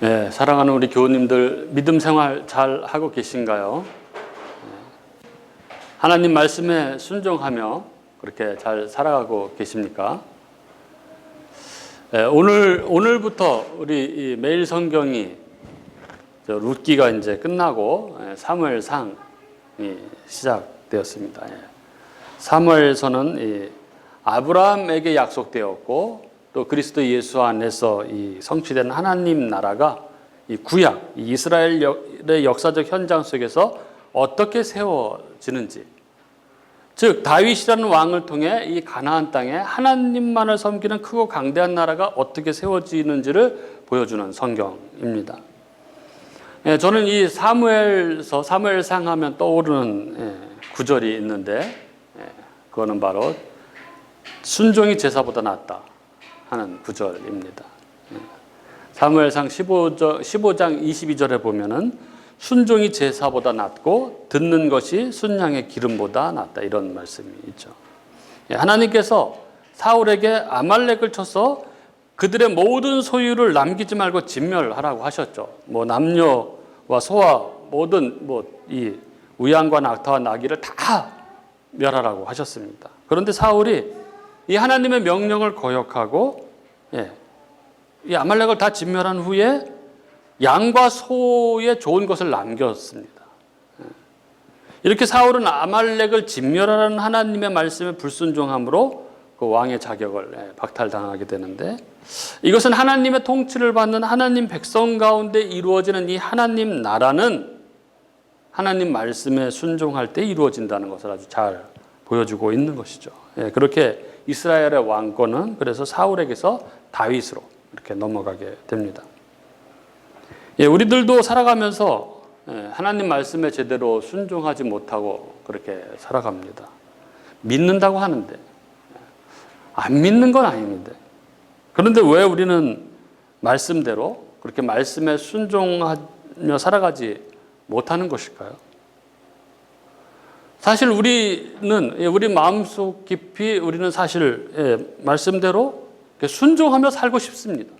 네, 사랑하는 우리 교우님들, 믿음 생활 잘 하고 계신가요? 하나님 말씀에 순종하며 그렇게 잘 살아가고 계십니까? 오늘부터 우리 이 매일 성경이 룻기가 이제 끝나고 사무엘상이 시작되었습니다. 사무엘서는 아브라함에게 약속되었고 또 그리스도 예수 안에서 이 성취된 하나님 나라가 이 구약, 이 이스라엘의 역사적 현장 속에서 어떻게 세워지는지, 즉 다윗이라는 왕을 통해 이 가나안 땅에 하나님만을 섬기는 크고 강대한 나라가 어떻게 세워지는지를 보여주는 성경입니다. 저는 이 사무엘상 하면 떠오르는 구절이 있는데, 그거는 바로 순종이 제사보다 낫다 하는 구절입니다. 사무엘상 15장 22절에 보면은 순종이 제사보다 낫고 듣는 것이 순양의 기름보다 낫다, 이런 말씀이 있죠. 하나님께서 사울에게 아말렉을 쳐서 그들의 모든 소유를 남기지 말고 진멸하라고 하셨죠. 뭐 남녀와 소와 모든 이 우양과 낙타와 나귀를 다 멸하라고 하셨습니다. 그런데 사울이 이 하나님의 명령을 거역하고 이 아말렉을 다 진멸한 후에 양과 소의 좋은 것을 남겼습니다. 이렇게 사울은 아말렉을 진멸하라는 하나님의 말씀에 불순종함으로 그 왕의 자격을 박탈당하게 되는데, 이것은 하나님의 통치를 받는 하나님 백성 가운데 이루어지는 이 하나님 나라는 하나님 말씀에 순종할 때 이루어진다는 것을 아주 잘 보여주고 있는 것이죠. 그렇게 이스라엘의 왕권은 그래서 사울에게서 다윗으로 이렇게 넘어가게 됩니다. 우리들도 살아가면서 하나님 말씀에 제대로 순종하지 못하고 그렇게 살아갑니다. 믿는다고 하는데 안 믿는 건 아닌데, 그런데 왜 우리는 말씀대로 그렇게 말씀에 순종하며 살아가지 못하는 것일까요? 사실 우리 마음속 깊이 우리는 사실 말씀대로 순종하며 살고 싶습니다.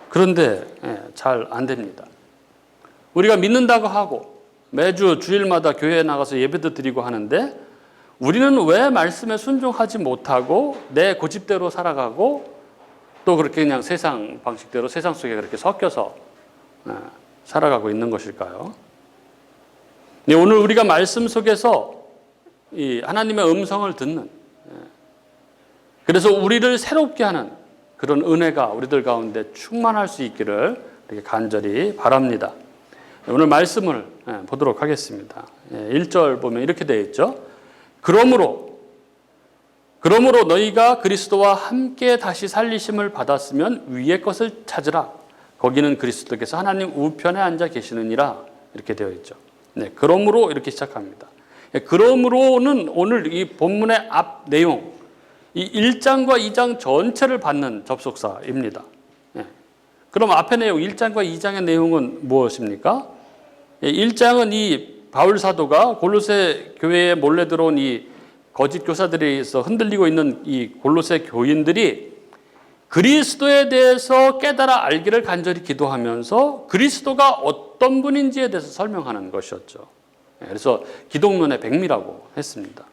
그런데 잘 안 됩니다. 우리가 믿는다고 하고 매주 주일마다 교회에 나가서 예배도 드리고 하는데, 우리는 왜 말씀에 순종하지 못하고 내 고집대로 살아가고 또 그렇게 그냥 세상 방식대로 세상 속에 그렇게 섞여서 살아가고 있는 것일까요? 오늘 우리가 말씀 속에서 이 하나님의 음성을 듣는, 그래서 우리를 새롭게 하는 그런 은혜가 우리들 가운데 충만할 수 있기를 이렇게 간절히 바랍니다. 오늘 말씀을 보도록 하겠습니다. 1절 보면 이렇게 되어 있죠. 그러므로 너희가 그리스도와 함께 다시 살리심을 받았으면 위의 것을 찾으라. 거기는 그리스도께서 하나님 우편에 앉아 계시느니라. 이렇게 되어 있죠. 그러므로 이렇게 시작합니다. 그러므로는 오늘 이 본문의 앞 내용, 이 1장과 2장 전체를 받는 접속사입니다. 그럼 앞의 내용, 1장과 2장의 내용은 무엇입니까? 1장은 이 바울 사도가 골로새 교회에 몰래 들어온 이 거짓 교사들에 의해서 흔들리고 있는 이 골로새 교인들이 그리스도에 대해서 깨달아 알기를 간절히 기도하면서 그리스도가 어떤 분인지에 대해서 설명하는 것이었죠. 그래서 기독론의 백미라고 했습니다.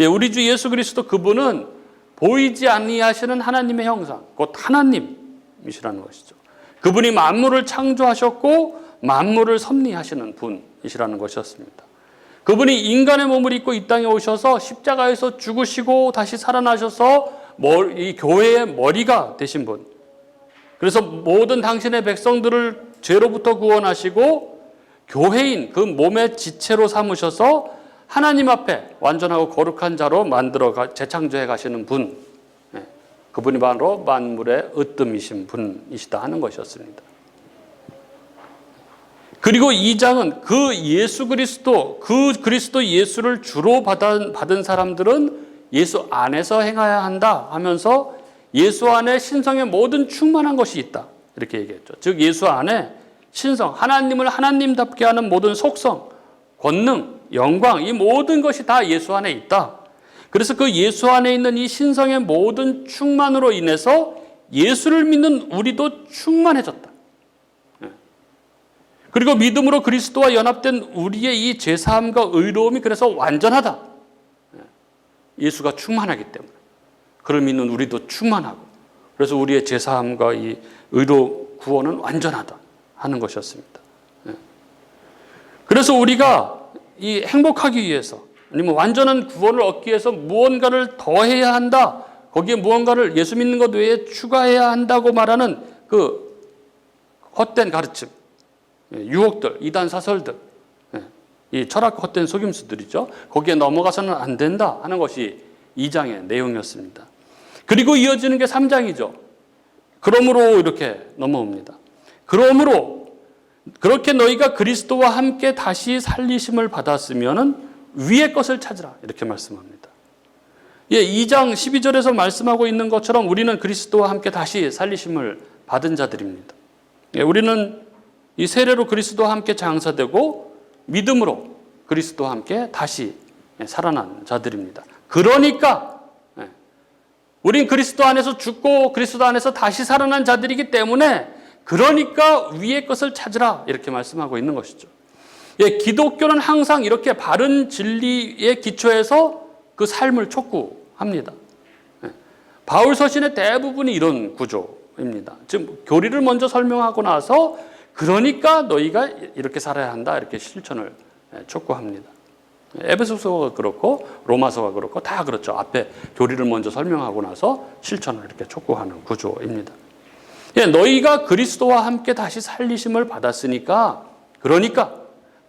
우리 주 예수 그리스도, 그분은 보이지 아니하시는 하나님의 형상, 곧 하나님이시라는 것이죠. 그분이 만물을 창조하셨고 만물을 섭리하시는 분이시라는 것이었습니다. 그분이 인간의 몸을 입고 이 땅에 오셔서 십자가에서 죽으시고 다시 살아나셔서 이 교회의 머리가 되신 분. 그래서 모든 당신의 백성들을 죄로부터 구원하시고 교회인 그 몸의 지체로 삼으셔서 하나님 앞에 완전하고 거룩한 자로 만들어 재창조해 가시는 분, 그분이 바로 만물의 으뜸이신 분이시다 하는 것이었습니다. 그리고 2장은 그 예수 그리스도, 그 그리스도 예수를 주로 받은 사람들은 예수 안에서 행해야 한다 하면서 예수 안에 신성의 모든 충만한 것이 있다, 이렇게 얘기했죠. 즉 예수 안에 신성, 하나님을 하나님답게 하는 모든 속성, 권능, 영광, 이 모든 것이 다 예수 안에 있다. 그래서 그 예수 안에 있는 이 신성의 모든 충만으로 인해서 예수를 믿는 우리도 충만해졌다. 그리고 믿음으로 그리스도와 연합된 우리의 이 제사함과 의로움이 그래서 완전하다. 예수가 충만하기 때문에. 그를 믿는 우리도 충만하고. 그래서 우리의 제사함과 이 의로 구원은 완전하다 하는 것이었습니다. 그래서 우리가 이 행복하기 위해서 아니면 완전한 구원을 얻기 위해서 무언가를 더해야 한다. 거기에 무언가를 예수 믿는 것 외에 추가해야 한다고 말하는 그 헛된 가르침, 유혹들, 이단 사설들, 이 철학 헛된 속임수들이죠. 거기에 넘어가서는 안 된다 하는 것이 2장의 내용이었습니다. 그리고 이어지는 게 3장이죠. 그러므로 이렇게 넘어옵니다. 그러므로 그렇게 너희가 그리스도와 함께 다시 살리심을 받았으면은 위의 것을 찾으라 이렇게 말씀합니다. 2장 12절에서 말씀하고 있는 것처럼 우리는 그리스도와 함께 다시 살리심을 받은 자들입니다. 우리는 이 세례로 그리스도와 함께 장사되고 믿음으로 그리스도와 함께 다시 살아난 자들입니다. 그러니까 우린 그리스도 안에서 죽고 그리스도 안에서 다시 살아난 자들이기 때문에 그러니까 위의 것을 찾으라 이렇게 말씀하고 있는 것이죠. 기독교는 항상 이렇게 바른 진리의 기초에서 그 삶을 촉구합니다. 바울 서신의 대부분이 이런 구조입니다. 지금 교리를 먼저 설명하고 나서 그러니까 너희가 이렇게 살아야 한다 이렇게 실천을 촉구합니다. 에베소서가 그렇고 로마서가 그렇고 다 그렇죠. 앞에 교리를 먼저 설명하고 나서 실천을 이렇게 촉구하는 구조입니다. 너희가 그리스도와 함께 다시 살리심을 받았으니까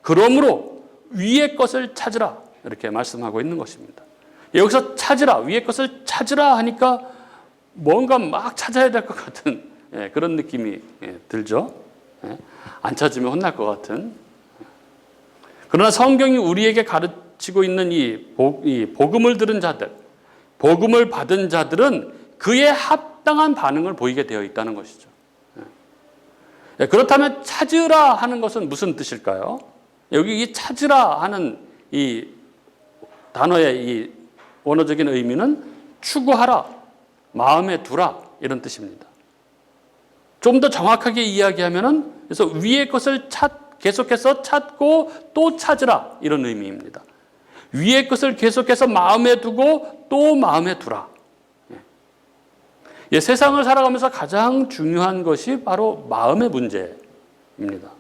그러므로 위의 것을 찾으라 이렇게 말씀하고 있는 것입니다. 여기서 찾으라, 위의 것을 찾으라 하니까 뭔가 막 찾아야 될 것 같은 그런 느낌이 들죠. 안 찾으면 혼날 것 같은. 그러나 성경이 우리에게 가르치고 있는 이 복음을 들은 자들, 복음을 받은 자들은 그에 합당한 반응을 보이게 되어 있다는 것이죠. 그렇다면 찾으라 하는 것은 무슨 뜻일까요? 여기 이 찾으라 하는 이 단어의 이 원어적인 의미는 추구하라, 마음에 두라 이런 뜻입니다. 좀 더 정확하게 이야기하면은 그래서 위의 것을 계속해서 찾고 또 찾으라 이런 의미입니다. 위의 것을 계속해서 마음에 두고 또 마음에 두라. 세상을 살아가면서 가장 중요한 것이 바로 마음의 문제입니다.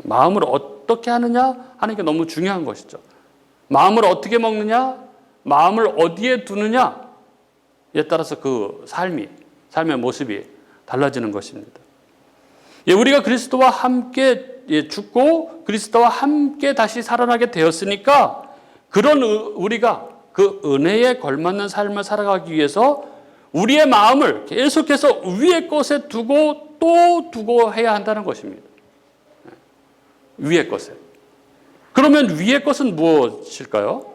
마음을 어떻게 하느냐 하는 게 너무 중요한 것이죠. 마음을 어떻게 먹느냐, 마음을 어디에 두느냐에 따라서 그 삶의 모습이 달라지는 것입니다. 우리가 그리스도와 함께 죽고 그리스도와 함께 다시 살아나게 되었으니까 그런 우리가 그 은혜에 걸맞는 삶을 살아가기 위해서 우리의 마음을 계속해서 위의 것에 두고 또 두고 해야 한다는 것입니다. 위의 것에. 그러면 위의 것은 무엇일까요?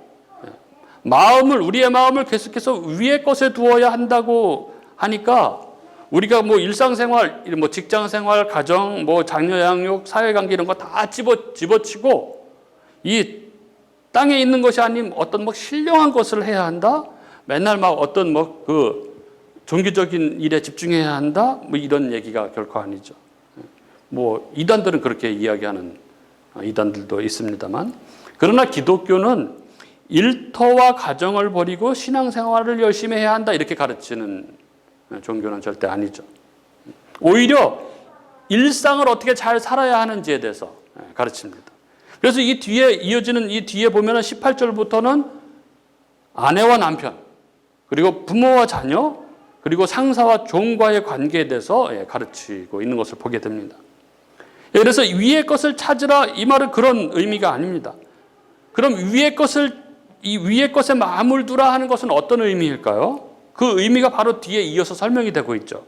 우리의 마음을 계속해서 위의 것에 두어야 한다고 하니까 우리가 일상생활, 직장생활, 가정, 자녀 양육, 사회관계 이런 거 다 집어치고 이 땅에 있는 것이 아닌 어떤 신령한 것을 해야 한다? 맨날 어떤 종교적인 일에 집중해야 한다? 이런 얘기가 결코 아니죠. 이단들은 그렇게 이야기하는 이단들도 있습니다만 그러나 기독교는 일터와 가정을 버리고 신앙생활을 열심히 해야 한다 이렇게 가르치는 종교는 절대 아니죠. 오히려 일상을 어떻게 잘 살아야 하는지에 대해서 가르칩니다. 그래서 이 뒤에 이어지는 이 뒤에 보면은 18절부터는 아내와 남편 그리고 부모와 자녀 그리고 상사와 종과의 관계에 대해서 가르치고 있는 것을 보게 됩니다. 그래서 위의 것을 찾으라 이 말은 그런 의미가 아닙니다. 그럼 위의 것에 마음을 두라 하는 것은 어떤 의미일까요? 그 의미가 바로 뒤에 이어서 설명이 되고 있죠.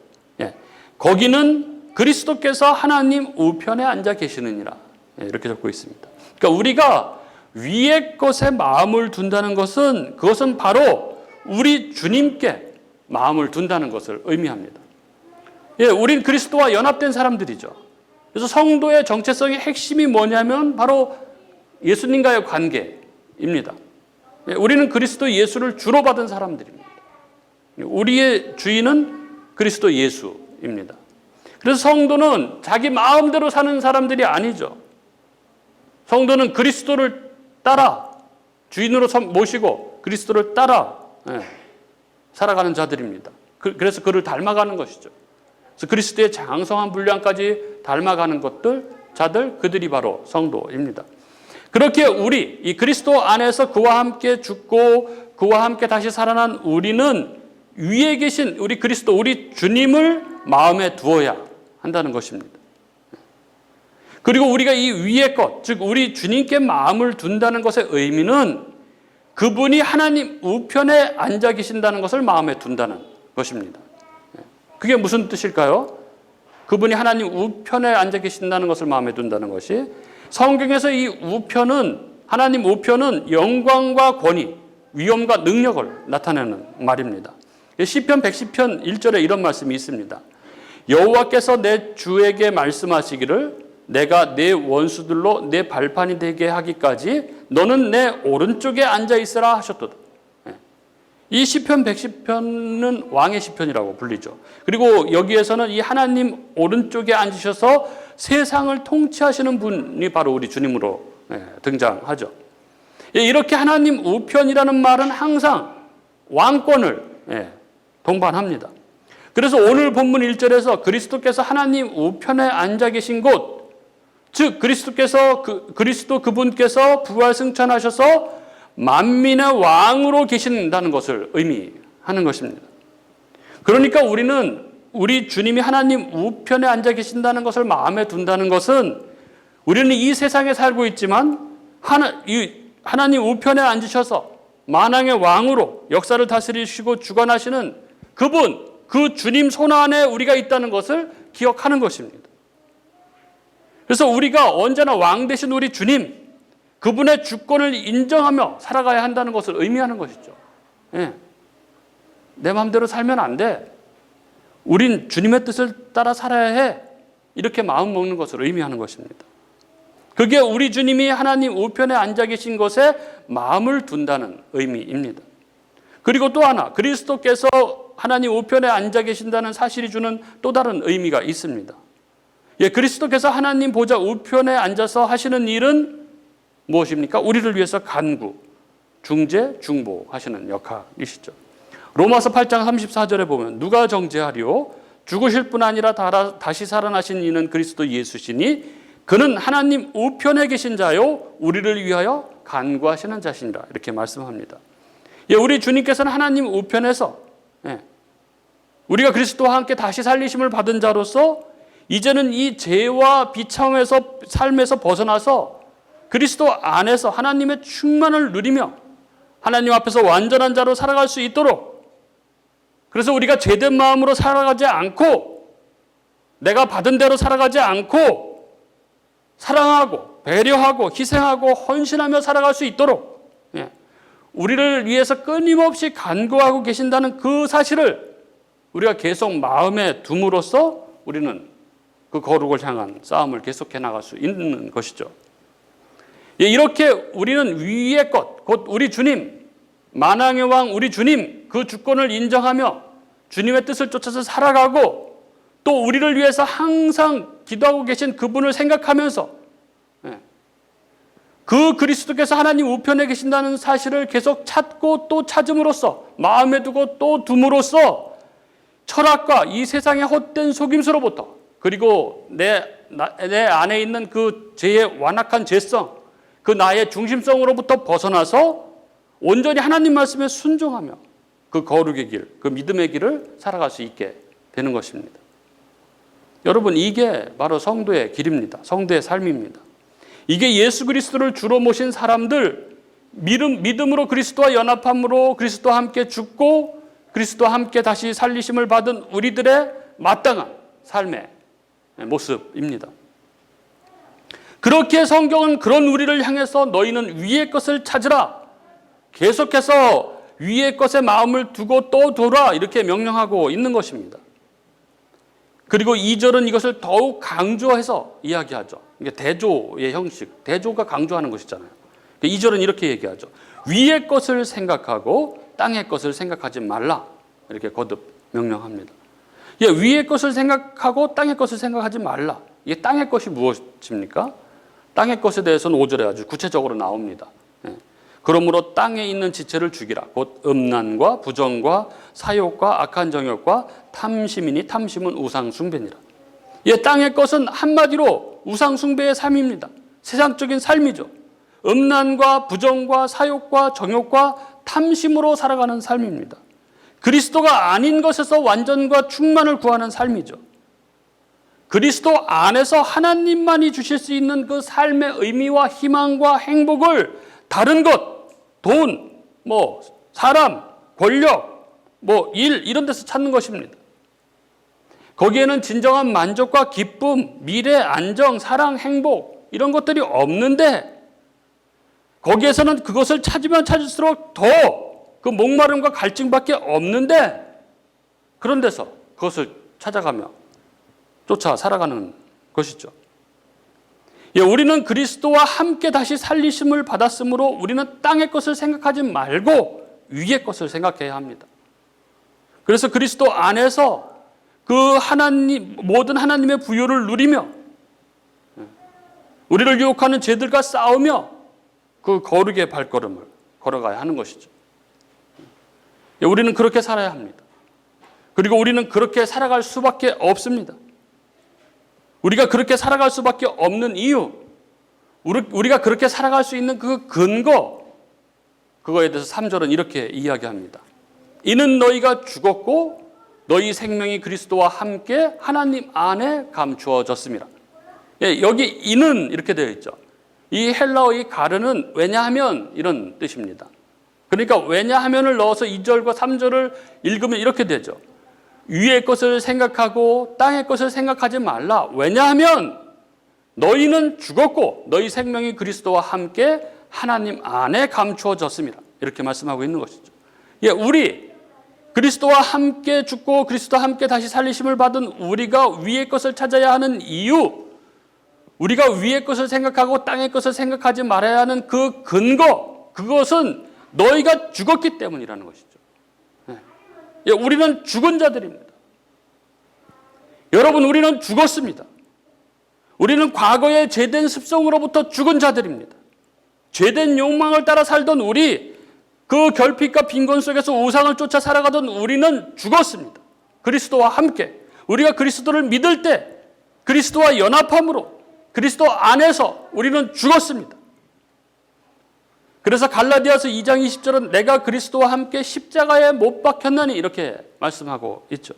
거기는 그리스도께서 하나님 우편에 앉아 계시느니라 이렇게 적고 있습니다. 그러니까 우리가 위의 것에 마음을 둔다는 것은 그것은 바로 우리 주님께 마음을 둔다는 것을 의미합니다. 우린 그리스도와 연합된 사람들이죠. 그래서 성도의 정체성의 핵심이 뭐냐면 바로 예수님과의 관계입니다. 우리는 그리스도 예수를 주로 받은 사람들입니다. 우리의 주인은 그리스도 예수입니다. 그래서 성도는 자기 마음대로 사는 사람들이 아니죠. 성도는 그리스도를 따라 주인으로 모시고 그리스도를 따라 살아가는 자들입니다. 그래서 그를 닮아가는 것이죠. 그래서 그리스도의 장성한 분량까지 닮아가는 자들, 그들이 바로 성도입니다. 그렇게 우리 이 그리스도 안에서 그와 함께 죽고 그와 함께 다시 살아난 우리는 위에 계신 우리 그리스도, 우리 주님을 마음에 두어야 한다는 것입니다. 그리고 우리가 이 위의 것, 즉 우리 주님께 마음을 둔다는 것의 의미는 그분이 하나님 우편에 앉아 계신다는 것을 마음에 둔다는 것입니다. 그게 무슨 뜻일까요? 그분이 하나님 우편에 앉아 계신다는 것을 마음에 둔다는 것이, 성경에서 이 우편은, 하나님 우편은 영광과 권위, 위엄과 능력을 나타내는 말입니다. 시편 110편 1절에 이런 말씀이 있습니다. 여호와께서 내 주에게 말씀하시기를 내가 내 원수들로 내 발판이 되게 하기까지 너는 내 오른쪽에 앉아 있으라 하셨도다. 이 시편 110편은 왕의 시편이라고 불리죠. 그리고 여기에서는 이 하나님 오른쪽에 앉으셔서 세상을 통치하시는 분이 바로 우리 주님으로 등장하죠. 이렇게 하나님 우편이라는 말은 항상 왕권을 동반합니다. 그래서 오늘 본문 1절에서 그리스도께서 하나님 우편에 앉아 계신 곳, 즉 그리스도께서 그리스도 그분께서 부활 승천하셔서 만민의 왕으로 계신다는 것을 의미하는 것입니다. 그러니까 우리는 우리 주님이 하나님 우편에 앉아 계신다는 것을 마음에 둔다는 것은, 우리는 이 세상에 살고 있지만 하나님 우편에 앉으셔서 만왕의 왕으로 역사를 다스리시고 주관하시는 그분, 그 주님 손 안에 우리가 있다는 것을 기억하는 것입니다. 그래서 우리가 언제나 왕 되신 우리 주님, 그분의 주권을 인정하며 살아가야 한다는 것을 의미하는 것이죠. 내 마음대로 살면 안 돼. 우린 주님의 뜻을 따라 살아야 해. 이렇게 마음 먹는 것을 의미하는 것입니다. 그게 우리 주님이 하나님 우편에 앉아 계신 것에 마음을 둔다는 의미입니다. 그리고 또 하나, 그리스도께서 하나님 우편에 앉아 계신다는 사실이 주는 또 다른 의미가 있습니다. 그리스도께서 하나님 보좌 우편에 앉아서 하시는 일은 무엇입니까? 우리를 위해서 간구, 중재, 중보하시는 역할이시죠. 로마서 8장 34절에 보면 누가 정죄하리요? 죽으실 뿐 아니라 다시 살아나신 이는 그리스도 예수시니 그는 하나님 우편에 계신 자요 우리를 위하여 간구하시는 자신이라, 이렇게 말씀합니다. 우리 주님께서는 하나님 우편에서 우리가 그리스도와 함께 다시 살리심을 받은 자로서 이제는 이 죄와 비참에서 삶에서 벗어나서 그리스도 안에서 하나님의 충만을 누리며 하나님 앞에서 완전한 자로 살아갈 수 있도록, 그래서 우리가 죄된 마음으로 살아가지 않고 내가 받은 대로 살아가지 않고 사랑하고 배려하고 희생하고 헌신하며 살아갈 수 있도록 우리를 위해서 끊임없이 간구하고 계신다는 그 사실을 우리가 계속 마음에 둠으로써 우리는 그 거룩을 향한 싸움을 계속해 나갈 수 있는 것이죠. 이렇게 우리는 위의 것, 곧 우리 주님, 만왕의 왕 우리 주님, 그 주권을 인정하며 주님의 뜻을 쫓아서 살아가고, 또 우리를 위해서 항상 기도하고 계신 그분을 생각하면서 그 그리스도께서 하나님 우편에 계신다는 사실을 계속 찾고 또 찾음으로써, 마음에 두고 또 둠으로써 철학과 이 세상의 헛된 속임수로부터, 그리고 내 안에 있는 그 죄의 완악한 죄성, 그 나의 중심성으로부터 벗어나서 온전히 하나님 말씀에 순종하며 그 거룩의 길, 그 믿음의 길을 살아갈 수 있게 되는 것입니다. 여러분, 이게 바로 성도의 길입니다. 성도의 삶입니다. 이게 예수 그리스도를 주로 모신 사람들, 믿음으로 그리스도와 연합함으로 그리스도와 함께 죽고 그리스도와 함께 다시 살리심을 받은 우리들의 마땅한 삶의 모습입니다. 그렇게 성경은 그런 우리를 향해서 너희는 위의 것을 찾으라, 계속해서 위의 것에 마음을 두고 또 돌아, 이렇게 명령하고 있는 것입니다. 그리고 2절은 이것을 더욱 강조해서 이야기하죠. 이게 대조의 형식, 대조가 강조하는 것이잖아요. 2절은 이렇게 얘기하죠. 위의 것을 생각하고 땅의 것을 생각하지 말라, 이렇게 거듭 명령합니다. 위의 것을 생각하고 땅의 것을 생각하지 말라. 이게 땅의 것이 무엇입니까? 땅의 것에 대해서는 5절에 아주 구체적으로 나옵니다. 그러므로 땅에 있는 지체를 죽이라. 곧 음란과 부정과 사욕과 악한 정욕과 탐심이니 탐심은 우상 숭배니라. 땅의 것은 한마디로 우상 숭배의 삶입니다. 세상적인 삶이죠. 음란과 부정과 사욕과 정욕과 탐심으로 살아가는 삶입니다. 그리스도가 아닌 것에서 완전과 충만을 구하는 삶이죠. 그리스도 안에서 하나님만이 주실 수 있는 그 삶의 의미와 희망과 행복을 다른 것, 돈, 사람, 권력, 일 이런 데서 찾는 것입니다. 거기에는 진정한 만족과 기쁨, 미래, 안정, 사랑, 행복 이런 것들이 없는데 거기에서는 그것을 찾으면 찾을수록 더 그 목마름과 갈증밖에 없는데 그런 데서 그것을 찾아가며 쫓아 살아가는 것이죠. 우리는 그리스도와 함께 다시 살리심을 받았으므로 우리는 땅의 것을 생각하지 말고 위의 것을 생각해야 합니다. 그래서 그리스도 안에서 그 모든 하나님의 부요를 누리며 우리를 유혹하는 죄들과 싸우며 그 거룩의 발걸음을 걸어가야 하는 것이죠. 우리는 그렇게 살아야 합니다. 그리고 우리는 그렇게 살아갈 수밖에 없습니다. 우리가 그렇게 살아갈 수밖에 없는 이유, 우리가 그렇게 살아갈 수 있는 그 근거, 그거에 대해서 3절은 이렇게 이야기합니다. 이는 너희가 죽었고 너희 생명이 그리스도와 함께 하나님 안에 감추어졌습니다. 여기 이는 이렇게 되어 있죠. 이 헬라어의 가르는 왜냐하면 이런 뜻입니다. 그러니까 왜냐하면을 넣어서 2절과 3절을 읽으면 이렇게 되죠. 위의 것을 생각하고 땅의 것을 생각하지 말라. 왜냐하면 너희는 죽었고 너희 생명이 그리스도와 함께 하나님 안에 감추어졌습니다. 이렇게 말씀하고 있는 것이죠. 우리 그리스도와 함께 죽고 그리스도와 함께 다시 살리심을 받은 우리가 위의 것을 찾아야 하는 이유, 우리가 위의 것을 생각하고 땅의 것을 생각하지 말아야 하는 그 근거, 그것은 너희가 죽었기 때문이라는 것이죠. 우리는 죽은 자들입니다. 여러분, 우리는 죽었습니다. 우리는 과거의 죄된 습성으로부터 죽은 자들입니다. 죄된 욕망을 따라 살던 우리, 그 결핍과 빈곤 속에서 우상을 쫓아 살아가던 우리는 죽었습니다. 그리스도와 함께 우리가 그리스도를 믿을 때 그리스도와 연합함으로 그리스도 안에서 우리는 죽었습니다. 그래서 갈라디아서 2장 20절은 내가 그리스도와 함께 십자가에 못 박혔나니 이렇게 말씀하고 있죠.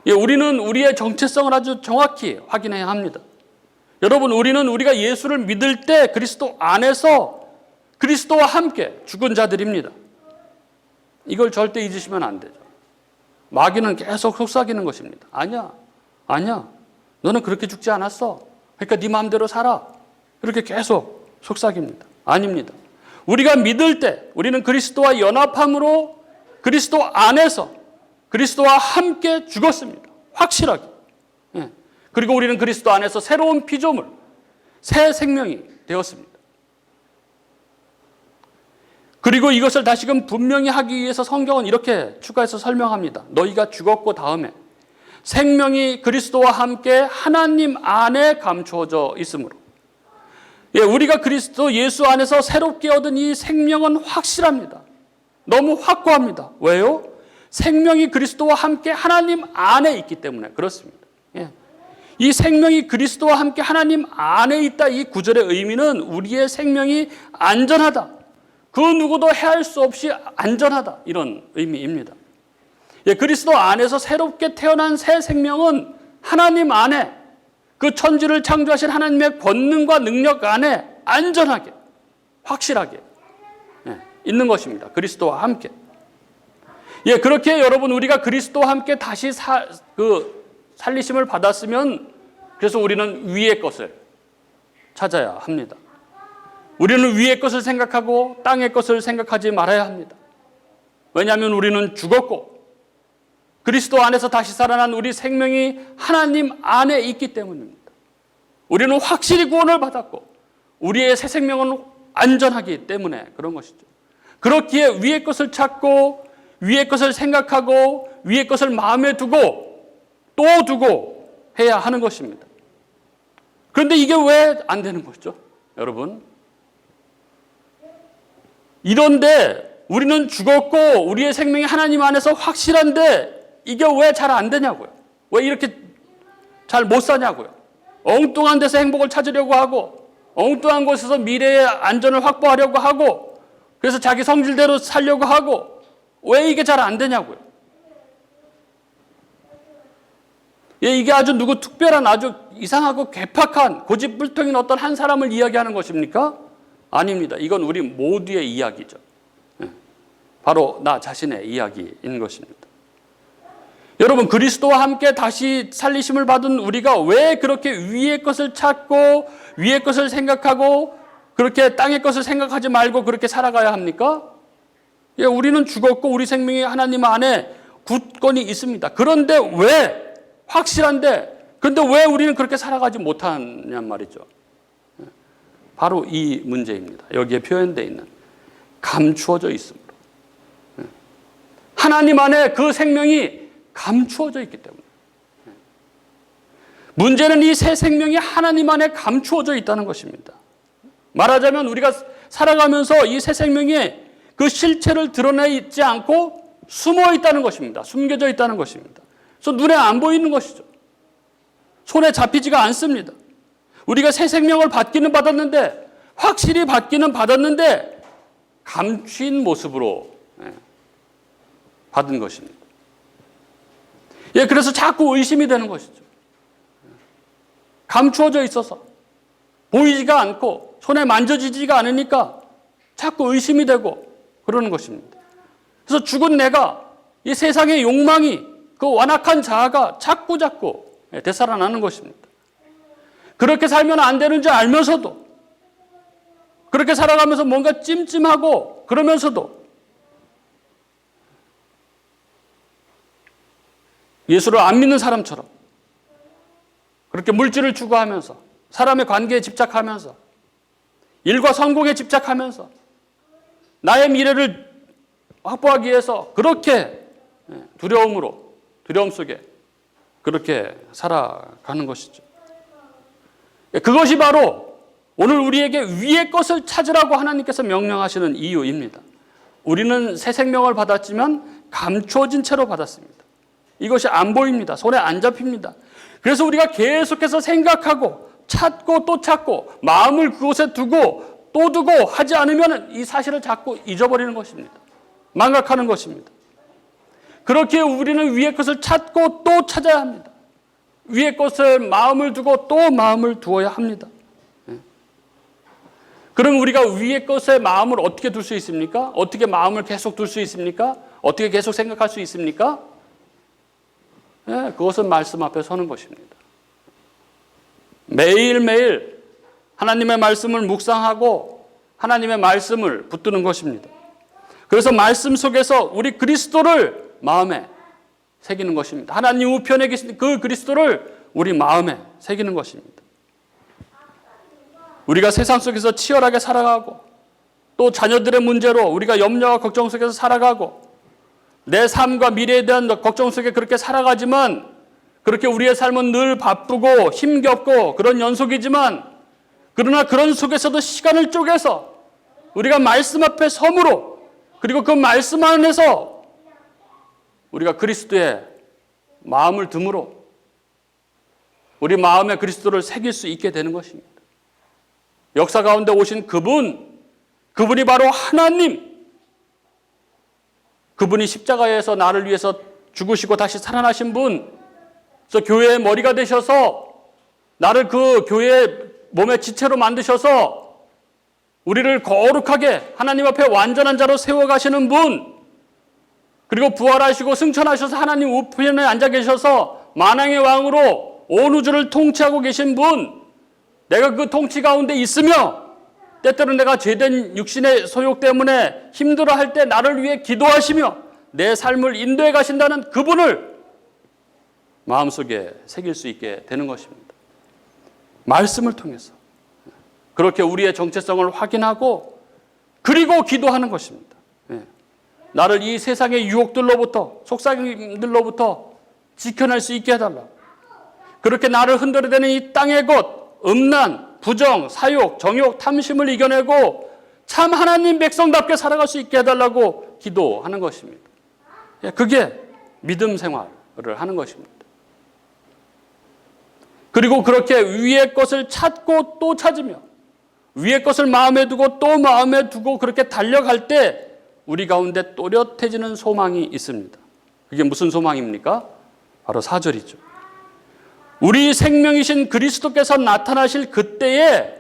우리는 우리의 정체성을 아주 정확히 확인해야 합니다. 여러분, 우리가 예수를 믿을 때 그리스도 안에서 그리스도와 함께 죽은 자들입니다. 이걸 절대 잊으시면 안 되죠. 마귀는 계속 속삭이는 것입니다. 아니야. 너는 그렇게 죽지 않았어. 그러니까 네 마음대로 살아. 이렇게 계속 속삭입니다. 아닙니다. 우리가 믿을 때 우리는 그리스도와 연합함으로 그리스도 안에서 그리스도와 함께 죽었습니다. 확실하게. 그리고 우리는 그리스도 안에서 새로운 피조물, 새 생명이 되었습니다. 그리고 이것을 다시금 분명히 하기 위해서 성경은 이렇게 추가해서 설명합니다. 너희가 죽었고 다음에 생명이 그리스도와 함께 하나님 안에 감추어져 있으므로. 우리가 그리스도 예수 안에서 새롭게 얻은 이 생명은 확실합니다. 너무 확고합니다. 왜요? 생명이 그리스도와 함께 하나님 안에 있기 때문에 그렇습니다. 이 생명이 그리스도와 함께 하나님 안에 있다. 이 구절의 의미는 우리의 생명이 안전하다. 그 누구도 해할 수 없이 안전하다. 이런 의미입니다. 그리스도 안에서 새롭게 태어난 새 생명은 하나님 안에 그 천지를 창조하신 하나님의 권능과 능력 안에 안전하게, 확실하게 있는 것입니다. 그리스도와 함께. 그렇게 여러분, 우리가 그리스도와 함께 다시 살리심을 받았으면 그래서 우리는 위의 것을 찾아야 합니다. 우리는 위의 것을 생각하고 땅의 것을 생각하지 말아야 합니다. 왜냐하면 우리는 죽었고 그리스도 안에서 다시 살아난 우리 생명이 하나님 안에 있기 때문입니다. 우리는 확실히 구원을 받았고 우리의 새 생명은 안전하기 때문에 그런 것이죠. 그렇기에 위의 것을 찾고 위의 것을 생각하고 위의 것을 마음에 두고 또 두고 해야 하는 것입니다. 그런데 이게 왜 안 되는 거죠, 여러분? 이런데 우리는 죽었고 우리의 생명이 하나님 안에서 확실한데 이게 왜 잘 안 되냐고요. 왜 이렇게 잘 못 사냐고요. 엉뚱한 데서 행복을 찾으려고 하고 엉뚱한 곳에서 미래의 안전을 확보하려고 하고 그래서 자기 성질대로 살려고 하고 왜 이게 잘 안 되냐고요. 이게 아주 누구 특별한 아주 이상하고 괴팍한 고집불통인 어떤 한 사람을 이야기하는 것입니까? 아닙니다. 이건 우리 모두의 이야기죠. 바로 나 자신의 이야기인 것입니다. 여러분, 그리스도와 함께 다시 살리심을 받은 우리가 왜 그렇게 위의 것을 찾고 위의 것을 생각하고 그렇게 땅의 것을 생각하지 말고 그렇게 살아가야 합니까? 우리는 죽었고 우리 생명이 하나님 안에 굳건히 있습니다. 그런데 왜 확실한데 그런데 왜 우리는 그렇게 살아가지 못하냔 말이죠. 바로 이 문제입니다. 여기에 표현되어 있는 감추어져 있음으로. 하나님 안에 그 생명이 감추어져 있기 때문에. 문제는 이 새 생명이 하나님 안에 감추어져 있다는 것입니다. 말하자면 우리가 살아가면서 이 새 생명이 그 실체를 드러내지 않고 숨어 있다는 것입니다. 숨겨져 있다는 것입니다. 그래서 눈에 안 보이는 것이죠. 손에 잡히지가 않습니다. 우리가 새 생명을 받기는 받았는데 확실히 받기는 받았는데 감춘 모습으로 받은 것입니다. 그래서 자꾸 의심이 되는 것이죠. 감추어져 있어서 보이지가 않고 손에 만져지지가 않으니까 자꾸 의심이 되고 그러는 것입니다. 그래서 죽은 내가 이 세상의 욕망이 그 완악한 자아가 자꾸 되살아나는 것입니다. 그렇게 살면 안 되는 줄 알면서도 그렇게 살아가면서 뭔가 찜찜하고 그러면서도 예수를 안 믿는 사람처럼 그렇게 물질을 추구하면서 사람의 관계에 집착하면서 일과 성공에 집착하면서 나의 미래를 확보하기 위해서 그렇게 두려움 속에 그렇게 살아가는 것이죠. 그것이 바로 오늘 우리에게 위의 것을 찾으라고 하나님께서 명령하시는 이유입니다. 우리는 새 생명을 받았지만 감추어진 채로 받았습니다. 이것이 안 보입니다. 손에 안 잡힙니다. 그래서 우리가 계속해서 생각하고 찾고 또 찾고 마음을 그곳에 두고 또 두고 하지 않으면 이 사실을 자꾸 잊어버리는 것입니다. 망각하는 것입니다. 그렇게 우리는 위의 것을 찾고 또 찾아야 합니다. 위의 것을 마음을 두고 또 마음을 두어야 합니다. 그럼 우리가 위의 것에 마음을 어떻게 둘 수 있습니까? 어떻게 마음을 계속 둘 수 있습니까? 어떻게 계속 생각할 수 있습니까? 그것은 말씀 앞에 서는 것입니다. 매일매일 하나님의 말씀을 묵상하고 하나님의 말씀을 붙드는 것입니다. 그래서 말씀 속에서 우리 그리스도를 마음에 새기는 것입니다. 하나님 우편에 계신 그 그리스도를 우리 마음에 새기는 것입니다. 우리가 세상 속에서 치열하게 살아가고 또 자녀들의 문제로 우리가 염려와 걱정 속에서 살아가고 내 삶과 미래에 대한 걱정 속에 그렇게 살아가지만 그렇게 우리의 삶은 늘 바쁘고 힘겹고 그런 연속이지만 그러나 그런 속에서도 시간을 쪼개서 우리가 말씀 앞에 섬으로 그리고 그 말씀 안에서 우리가 그리스도의 마음을 듬으로 우리 마음에 그리스도를 새길 수 있게 되는 것입니다. 역사 가운데 오신 그분이 바로 하나님, 그분이 십자가에서 나를 위해서 죽으시고 다시 살아나신 분, 그래서 교회의 머리가 되셔서 나를 그 교회의 몸의 지체로 만드셔서 우리를 거룩하게 하나님 앞에 완전한 자로 세워가시는 분, 그리고 부활하시고 승천하셔서 하나님 우편에 앉아 계셔서 만왕의 왕으로 온 우주를 통치하고 계신 분, 내가 그 통치 가운데 있으며 때때로 내가 죄된 육신의 소욕 때문에 힘들어할 때 나를 위해 기도하시며 내 삶을 인도해 가신다는 그분을 마음속에 새길 수 있게 되는 것입니다. 말씀을 통해서 그렇게 우리의 정체성을 확인하고 그리고 기도하는 것입니다. 나를 이 세상의 유혹들로부터 속삭임들로부터 지켜낼 수 있게 해달라. 그렇게 나를 흔들어대는 이 땅의 것, 음란, 부정, 사욕, 정욕, 탐심을 이겨내고 참 하나님 백성답게 살아갈 수 있게 해달라고 기도하는 것입니다. 그게 믿음 생활을 하는 것입니다. 그리고 그렇게 위의 것을 찾고 또 찾으며 위의 것을 마음에 두고 또 마음에 두고 그렇게 달려갈 때 우리 가운데 또렷해지는 소망이 있습니다. 그게 무슨 소망입니까? 바로 4절이죠. 우리 생명이신 그리스도께서 나타나실 그때에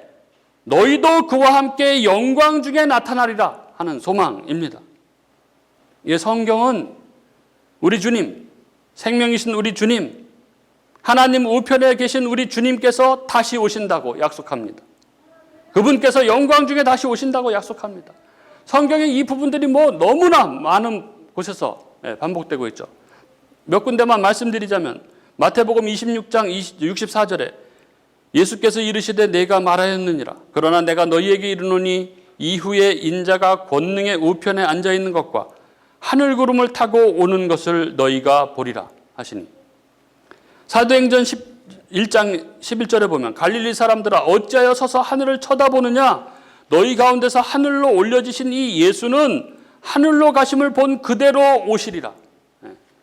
너희도 그와 함께 영광 중에 나타나리라 하는 소망입니다. 이 성경은 우리 주님, 생명이신 우리 주님, 하나님 우편에 계신 우리 주님께서 다시 오신다고 약속합니다. 그분께서 영광 중에 다시 오신다고 약속합니다. 성경의 이 부분들이 너무나 많은 곳에서 반복되고 있죠. 몇 군데만 말씀드리자면 마태복음 26장 64절에 예수께서 이르시되 내가 말하였느니라. 그러나 내가 너희에게 이르노니 이후에 인자가 권능의 우편에 앉아있는 것과 하늘구름을 타고 오는 것을 너희가 보리라 하시니. 사도행전 1장 11절에 보면 갈릴리 사람들아 어찌하여 서서 하늘을 쳐다보느냐. 너희 가운데서 하늘로 올려지신 이 예수는 하늘로 가심을 본 그대로 오시리라.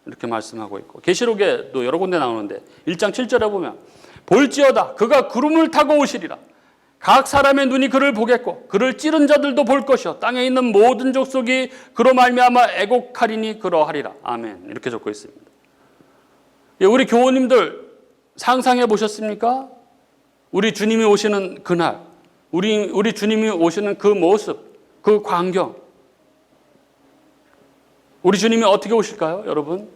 이렇게 말씀하고 있고, 계시록에도 여러 군데 나오는데 1장 7절에 보면 볼지어다 그가 구름을 타고 오시리라. 각 사람의 눈이 그를 보겠고 그를 찌른 자들도 볼 것이요 땅에 있는 모든 족속이 그로 말미암아 애곡하리니 그러하리라. 아멘. 이렇게 적고 있습니다. 우리 교우님들 상상해 보셨습니까? 우리 주님이 오시는 그날, 우리 주님이 오시는 그 모습, 그 광경, 우리 주님이 어떻게 오실까요, 여러분?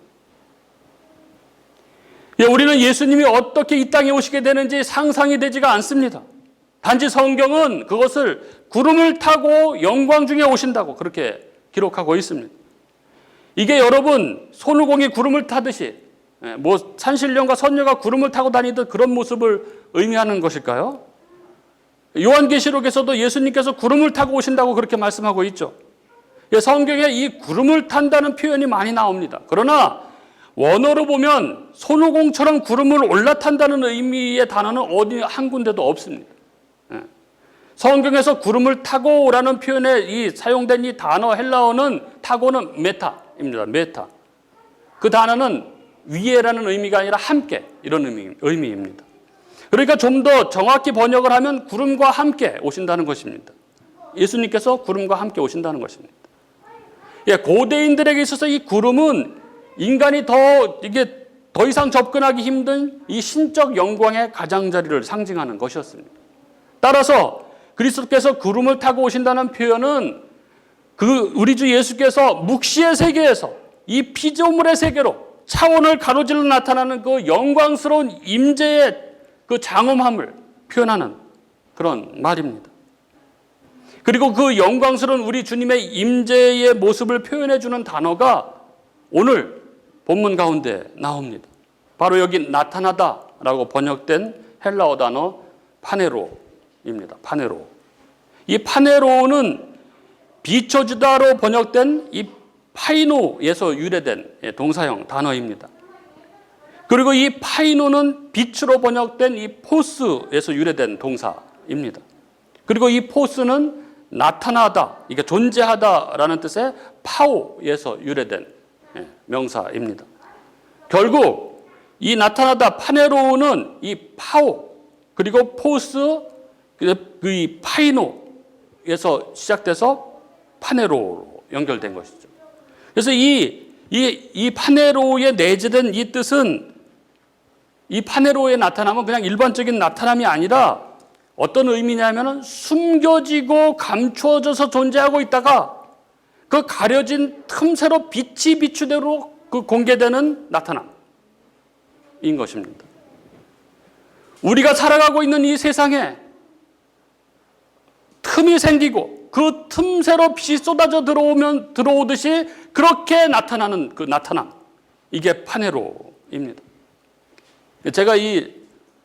우리는 예수님이 어떻게 이 땅에 오시게 되는지 상상이 되지가 않습니다. 단지 성경은 그것을 구름을 타고 영광 중에 오신다고 그렇게 기록하고 있습니다. 이게 여러분 손오공이 구름을 타듯이 산신령과 선녀가 구름을 타고 다니던 그런 모습을 의미하는 것일까요? 요한계시록에서도 예수님께서 구름을 타고 오신다고 그렇게 말씀하고 있죠. 성경에 이 구름을 탄다는 표현이 많이 나옵니다. 그러나 원어로 보면 손오공처럼 구름을 올라탄다는 의미의 단어는 어디 한 군데도 없습니다. 성경에서 구름을 타고라는 표현에 사용된 이 단어 헬라어는 타고는 메타입니다. 메타. 그 단어는 위에라는 의미가 아니라 함께 이런 의미입니다. 그러니까 좀 더 정확히 번역을 하면 구름과 함께 오신다는 것입니다. 예수님께서 구름과 함께 오신다는 것입니다. 고대인들에게 있어서 이 구름은 인간이 더 이상 접근하기 힘든 이 신적 영광의 가장자리를 상징하는 것이었습니다. 따라서 그리스도께서 구름을 타고 오신다는 표현은 우리 주 예수께서 묵시의 세계에서 이 피조물의 세계로 차원을 가로질러 나타나는 그 영광스러운 임재의 그 장엄함을 표현하는 그런 말입니다. 그리고 그 영광스러운 우리 주님의 임재의 모습을 표현해 주는 단어가 오늘 본문 가운데 나옵니다. 바로 여기 나타나다라고 번역된 헬라어 단어 파네로입니다. 파네로. 이 파네로는 비춰주다로 번역된 이 파이노에서 유래된 동사형 단어입니다. 그리고 이 파이노는 빛으로 번역된 이 포스에서 유래된 동사입니다. 그리고 이 포스는 나타나다, 이게 존재하다라는 뜻의 파오에서 유래된 명사입니다. 결국 이 나타나다 파네로는 이 파오 그리고 포스 그 파이노에서 시작돼서 파네로로 연결된 것이죠. 그래서 이 파네로에 내재된 이 뜻은 이 파네로에 나타나면 그냥 일반적인 나타남이 아니라 어떤 의미냐면 숨겨지고 감추어져서 존재하고 있다가 그 가려진 틈새로 빛이 비추대로 그 공개되는 나타남인 것입니다. 우리가 살아가고 있는 이 세상에 틈이 생기고 그 틈새로 빛이 쏟아져 들어오듯이 그렇게 나타나는 그 나타남, 이게 파네로입니다. 제가 이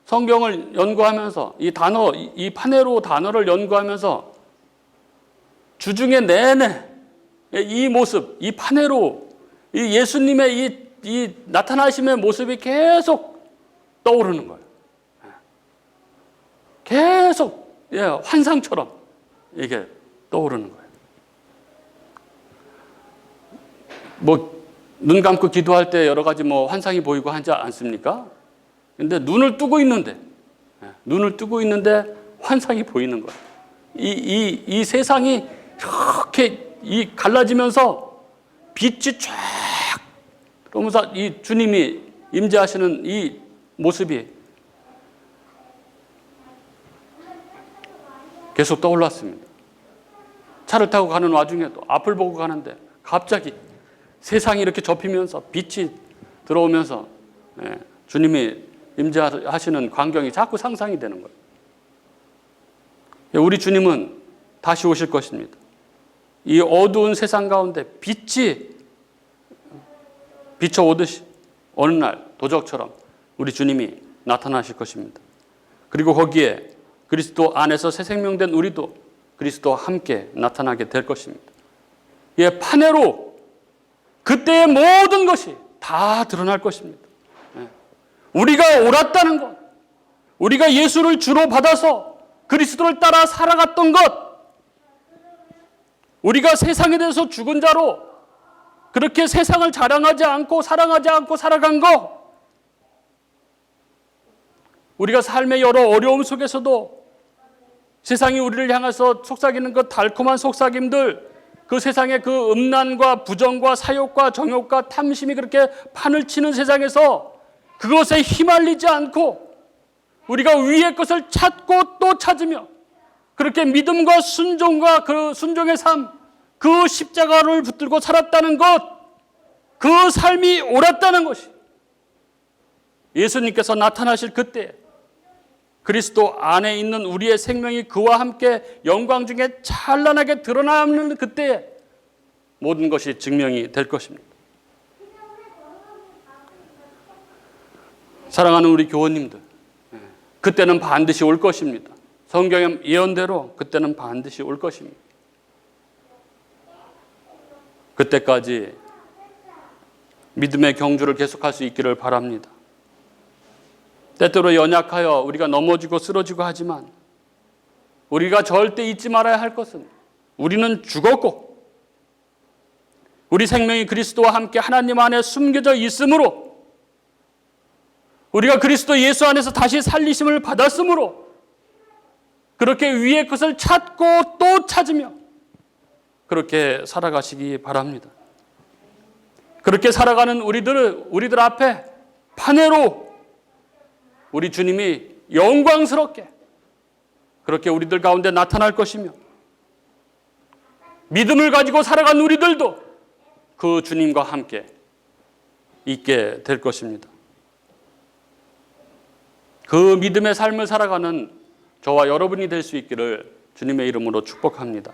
성경을 연구하면서 이 파네로 단어를 연구하면서 주중에 내내 이 모습, 이 파네로, 이 예수님의 이 이 나타나심의 모습이 계속 떠오르는 거예요. 계속 환상처럼 이게 떠오르는 거예요. 눈 감고 기도할 때 여러 가지 환상이 보이고 하지 않습니까? 근데 눈을 뜨고 있는데 환상이 보이는 거예요. 이 세상이 이렇게 갈라지면서 빛이 쫙 그러면서 이 주님이 임재하시는 이 모습이 계속 떠올랐습니다. 차를 타고 가는 와중에도 앞을 보고 가는데 갑자기 세상이 이렇게 접히면서 빛이 들어오면서 주님이 임재하시는 광경이 자꾸 상상이 되는 거예요. 우리 주님은 다시 오실 것입니다. 이 어두운 세상 가운데 빛이 비춰오듯이 어느 날 도적처럼 우리 주님이 나타나실 것입니다. 그리고 거기에 그리스도 안에서 새 생명된 우리도 그리스도와 함께 나타나게 될 것입니다. 판해로 그때의 모든 것이 다 드러날 것입니다. 우리가 옳았다는 것, 우리가 예수를 주로 받아서 그리스도를 따라 살아갔던 것, 우리가 세상에 대해서 죽은 자로 그렇게 세상을 자랑하지 않고 사랑하지 않고 살아간 것, 우리가 삶의 여러 어려움 속에서도 세상이 우리를 향해서 속삭이는 그 달콤한 속삭임들, 그 세상의 그 음란과 부정과 사욕과 정욕과 탐심이 그렇게 판을 치는 세상에서 그것에 휘말리지 않고 우리가 위의 것을 찾고 또 찾으며 그렇게 믿음과 순종과 그 순종의 삶, 그 십자가를 붙들고 살았다는 것, 그 삶이 옳았다는 것이 예수님께서 나타나실 그때 그리스도 안에 있는 우리의 생명이 그와 함께 영광 중에 찬란하게 드러나는 그때에 모든 것이 증명이 될 것입니다. 사랑하는 우리 교우님들, 그때는 반드시 올 것입니다. 성경의 예언대로 그때는 반드시 올 것입니다. 그때까지 믿음의 경주를 계속할 수 있기를 바랍니다. 때때로 연약하여 우리가 넘어지고 쓰러지고 하지만 우리가 절대 잊지 말아야 할 것은 우리는 죽었고 우리 생명이 그리스도와 함께 하나님 안에 숨겨져 있으므로 우리가 그리스도 예수 안에서 다시 살리심을 받았으므로 그렇게 위의 것을 찾고 또 찾으며 그렇게 살아가시기 바랍니다. 그렇게 살아가는 우리들 앞에 판회로 우리 주님이 영광스럽게 그렇게 우리들 가운데 나타날 것이며 믿음을 가지고 살아간 우리들도 그 주님과 함께 있게 될 것입니다. 그 믿음의 삶을 살아가는 저와 여러분이 될 수 있기를 주님의 이름으로 축복합니다.